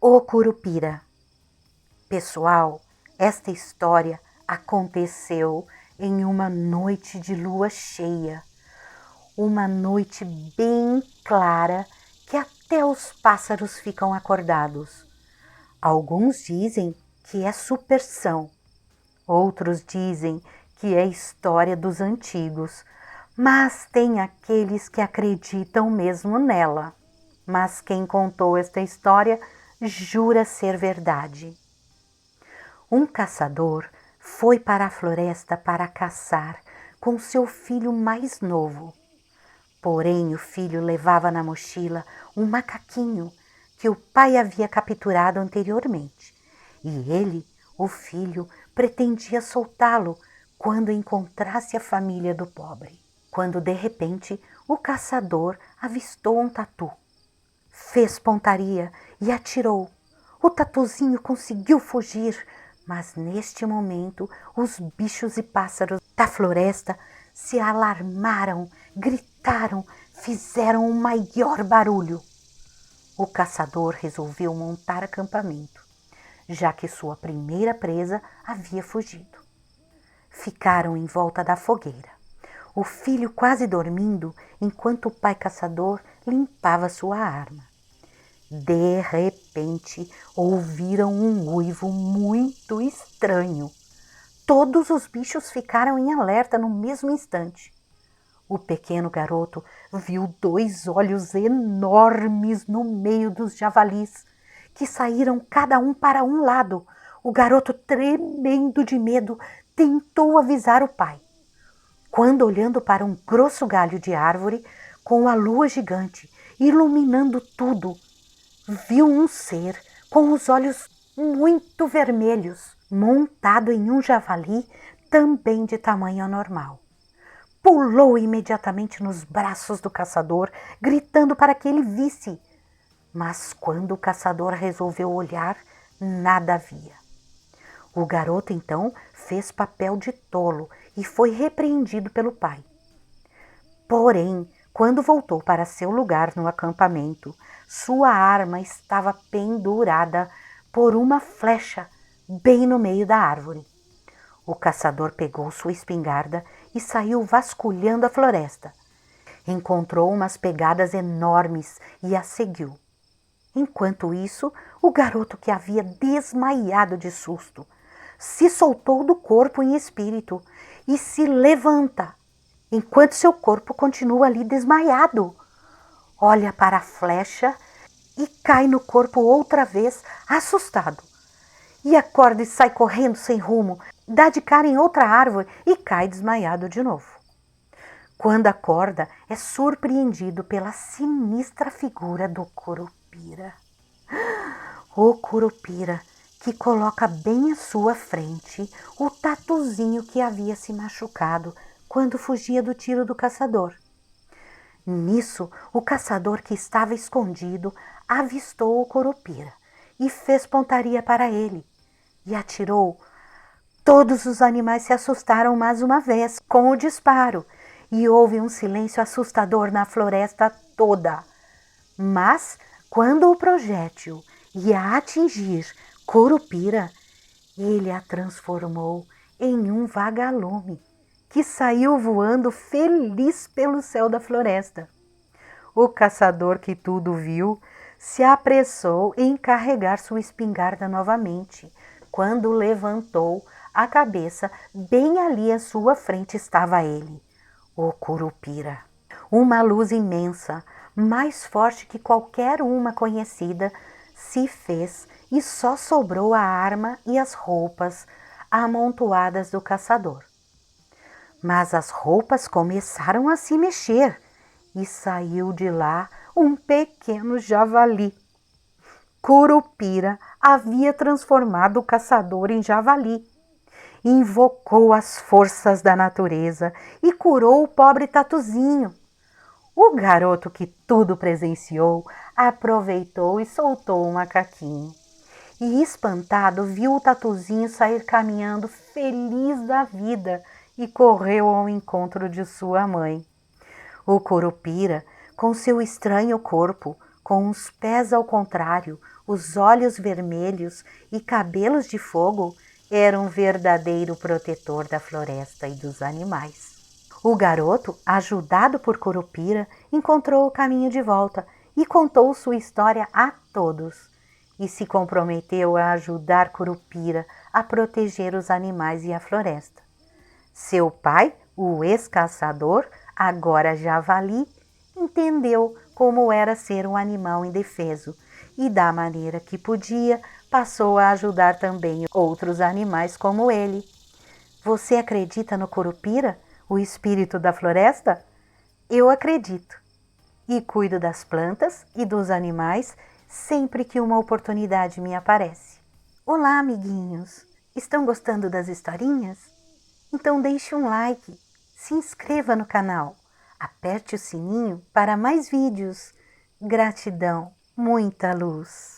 O Curupira. Pessoal, esta história aconteceu em uma noite de lua cheia. Uma noite bem clara que até os pássaros ficam acordados. Alguns dizem que é superstição, outros dizem que é história dos antigos, mas tem aqueles que acreditam mesmo nela. Mas quem contou esta história jura ser verdade. Um caçador foi para a floresta para caçar com seu filho mais novo. Porém, o filho levava na mochila um macaquinho que o pai havia capturado anteriormente. E ele, o filho, pretendia soltá-lo quando encontrasse a família do pobre. Quando de repente o caçador avistou um tatu. Fez pontaria e atirou. O tatuzinho conseguiu fugir, mas neste momento os bichos e pássaros da floresta se alarmaram, gritaram, fizeram o maior barulho. O caçador resolveu montar acampamento, já que sua primeira presa havia fugido. Ficaram em volta da fogueira, o filho quase dormindo enquanto o pai caçador limpava sua arma. De repente, ouviram um uivo muito estranho. Todos os bichos ficaram em alerta no mesmo instante. O pequeno garoto viu 2 olhos enormes no meio dos javalis, que saíram cada um para um lado. O garoto, tremendo de medo, tentou avisar o pai. Quando, olhando para um grosso galho de árvore, com a lua gigante iluminando tudo, viu um ser com os olhos muito vermelhos, montado em um javali também de tamanho anormal. Pulou imediatamente nos braços do caçador, gritando para que ele visse. Mas quando o caçador resolveu olhar, nada havia. O garoto então fez papel de tolo e foi repreendido pelo pai. Porém, quando voltou para seu lugar no acampamento, sua arma estava pendurada por uma flecha bem no meio da árvore. O caçador pegou sua espingarda e saiu vasculhando a floresta. Encontrou umas pegadas enormes e a seguiu. Enquanto isso, o garoto, que havia desmaiado de susto, se soltou do corpo em espírito e se levanta, enquanto seu corpo continua ali desmaiado. Olha para a flecha e cai no corpo outra vez, assustado. E acorda e sai correndo sem rumo, dá de cara em outra árvore e cai desmaiado de novo. Quando acorda, é surpreendido pela sinistra figura do Curupira. O Curupira, que coloca bem à sua frente o tatuzinho que havia se machucado quando fugia do tiro do caçador. Nisso, o caçador, que estava escondido, avistou o Curupira e fez pontaria para ele e atirou. Todos os animais se assustaram mais uma vez com o disparo e houve um silêncio assustador na floresta toda. Mas, quando o projétil ia atingir Curupira, ele a transformou em um vagalume que saiu voando feliz pelo céu da floresta. O caçador, que tudo viu, se apressou em carregar sua espingarda novamente. Quando levantou a cabeça, bem ali à sua frente estava ele, o Curupira. Uma luz imensa, mais forte que qualquer uma conhecida, se fez e só sobrou a arma e as roupas amontoadas do caçador. Mas as roupas começaram a se mexer e saiu de lá um pequeno javali. Curupira havia transformado o caçador em javali. Invocou as forças da natureza e curou o pobre tatuzinho. O garoto, que tudo presenciou, aproveitou e soltou o macaquinho. E, espantado, viu o tatuzinho sair caminhando feliz da vida e correu ao encontro de sua mãe. O Curupira, com seu estranho corpo, com os pés ao contrário, os olhos vermelhos e cabelos de fogo, era um verdadeiro protetor da floresta e dos animais. O garoto, ajudado por Curupira, encontrou o caminho de volta e contou sua história a todos. E se comprometeu a ajudar Curupira a proteger os animais e a floresta. Seu pai, o ex-caçador, agora javali, entendeu como era ser um animal indefeso e, da maneira que podia, passou a ajudar também outros animais como ele. Você acredita no Curupira, o espírito da floresta? Eu acredito e cuido das plantas e dos animais sempre que uma oportunidade me aparece. Olá, amiguinhos! Estão gostando das historinhas? Então deixe um like, se inscreva no canal, aperte o sininho para mais vídeos. Gratidão, muita luz!